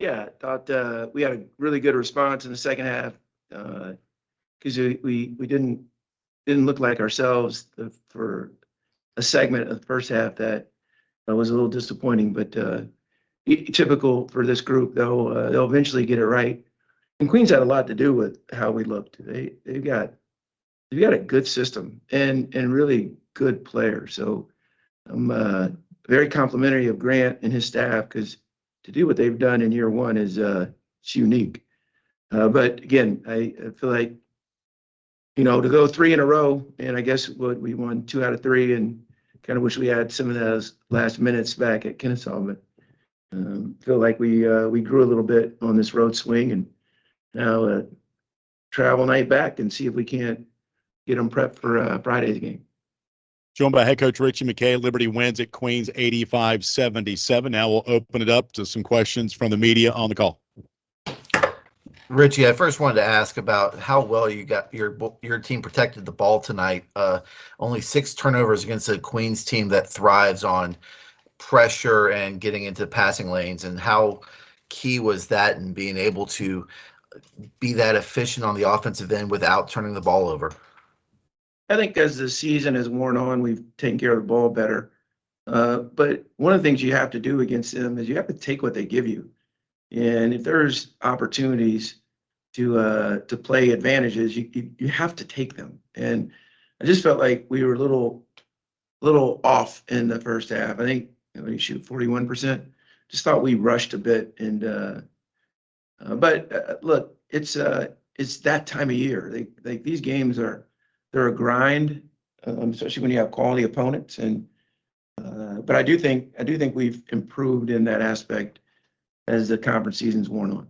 Yeah, I thought we had a really good response in the second half because we didn't look like ourselves for a segment of the first half that was a little disappointing. But typical for this group, though, they'll eventually get it right. And Queens had a lot to do with how we looked. They've got a good system and really good players. So I'm very complimentary of Grant and his staff because to do what they've done in year one is it's unique. But again, I feel like to go 3 in a row, and I guess what we won 2 out of 3, and kind of wish we had some of those last minutes back at Kennesaw. But feel like we grew a little bit on this road swing, and now travel night back and see if we can't get them prepped for Friday's game. Joined by head coach Ritchie McKay. Liberty wins at Queens 85-77. Now we'll open it up to some questions from the media on the call. Ritchie, I first wanted to ask about how well you got your team protected the ball tonight. Only 6 turnovers against a Queens team that thrives on pressure and getting into passing lanes, and how key was that in being able to be that efficient on the offensive end without turning the ball over? I think as the season has worn on, we've taken care of the ball better. But one of the things you have to do against them is you have to take what they give you. And if there's opportunities to play advantages, you have to take them. And I just felt like we were a little off in the first half. I think we shoot 41%. Just thought we rushed a bit. And but look, it's that time of year. These games they're a grind, especially when you have quality opponents. And but I do think we've improved in that aspect as the conference season's worn on.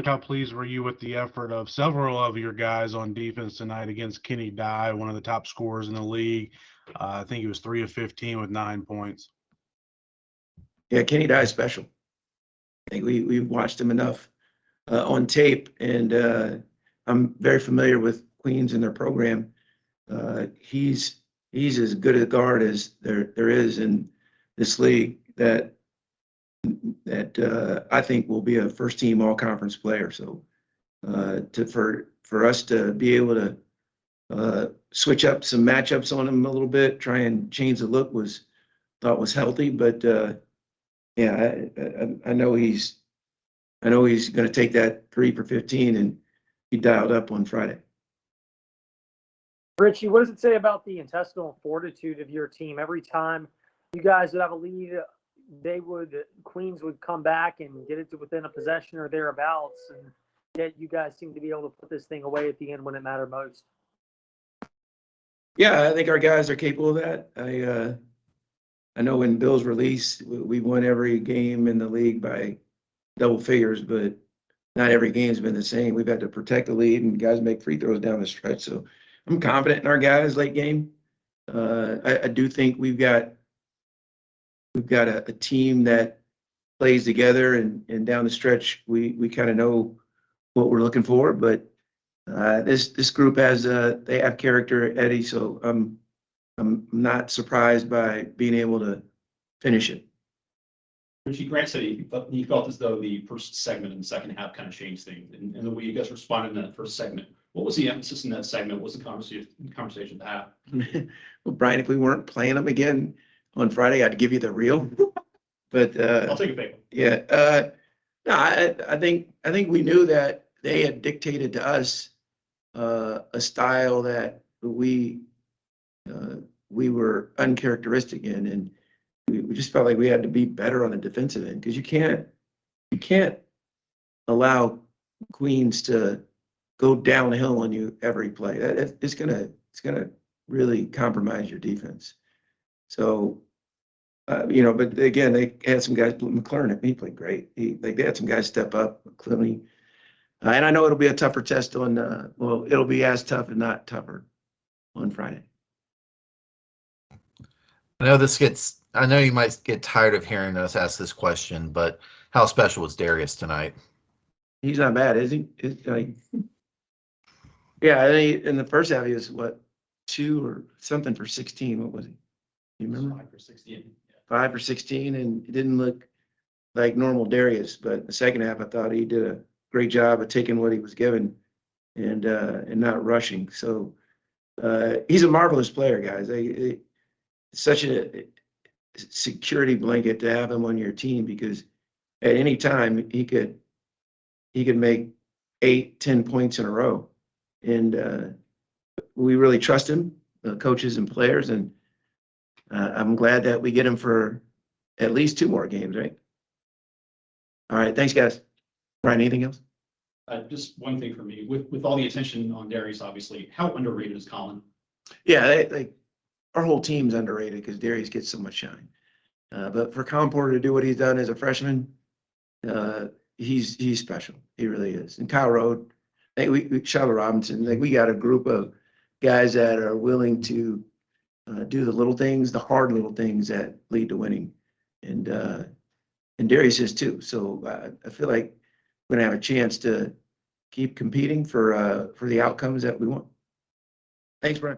How pleased were you with the effort of several of your guys on defense tonight against Kenny Dye, one of the top scorers in the league? I think he was 3 of 15 with 9 points. Yeah, Kenny Dye is special. I think we've watched him enough on tape, and I'm very familiar with Queens and their program. He's as good a guard as there is in this league that I think will be a first team all conference player. So for us to be able to switch up some matchups on him a little bit, try and change the look thought was healthy. But yeah, I know he's going to take that 3 for 15 and be dialed up on Friday. Ritchie, what does it say about the intestinal fortitude of your team? Every time you guys would have a lead, Queens would come back and get it to within a possession or thereabouts, and yet you guys seem to be able to put this thing away at the end when it mattered most. Yeah, I think our guys are capable of that. I know in Bill's release, we won every game in the league by double figures, but not every game's been the same. We've had to protect the lead, and guys make free throws down the stretch. So I'm confident in our guys late game. I do think we've got a team that plays together, and down the stretch we kind of know what we're looking for. But this group they have character, Eddie. So I'm not surprised by being able to finish it. Ritchie, Grant said he felt as though the first segment and the second half kind of changed things, and the way you guys responded in that first segment. What was the emphasis in that segment? What was the conversation to have? Well, Brian, if we weren't playing them again on Friday, I'd give you the real. But I'll take a big one. Yeah, no, I think we knew that they had dictated to us a style that we were uncharacteristic in, and we just felt like we had to be better on the defensive end, because you can't allow Queens to go downhill on you every play. It's gonna really compromise your defense. So but again, they had some guys. McLaren, he played great. They had some guys step up, Clooney, and I know it'll be a tougher test on. It'll be as tough, if not tougher, on Friday. I know you might get tired of hearing us ask this question, but how special was Darius tonight? He's not bad, is he? Yeah, I think in the first half he was 2 or something for 16. What was he? You remember? 5 for 16. 5 for 16, and it didn't look like normal Darius. But in the second half, I thought he did a great job of taking what he was given and not rushing. So he's a marvelous player, guys. It's such a security blanket to have him on your team because at any time he could make 8-10 points in a row, and we really trust him, the coaches and players, and I'm glad that we get him for at least 2 more games, right? All right, thanks, guys. Brian, anything else? Just one thing for me, with all the attention on Darius, obviously, how underrated is Colin? Yeah, our whole team's underrated because Darius gets so much shine. But for Colin Porter to do what he's done as a freshman, he's special. He really is. And Kyle Rode, I think we Shiloh Robinson, we got a group of guys that are willing to do the little things, the hard little things that lead to winning. And Darius is too. So I feel like we're gonna have a chance to keep competing for the outcomes that we want. Thanks, Brian.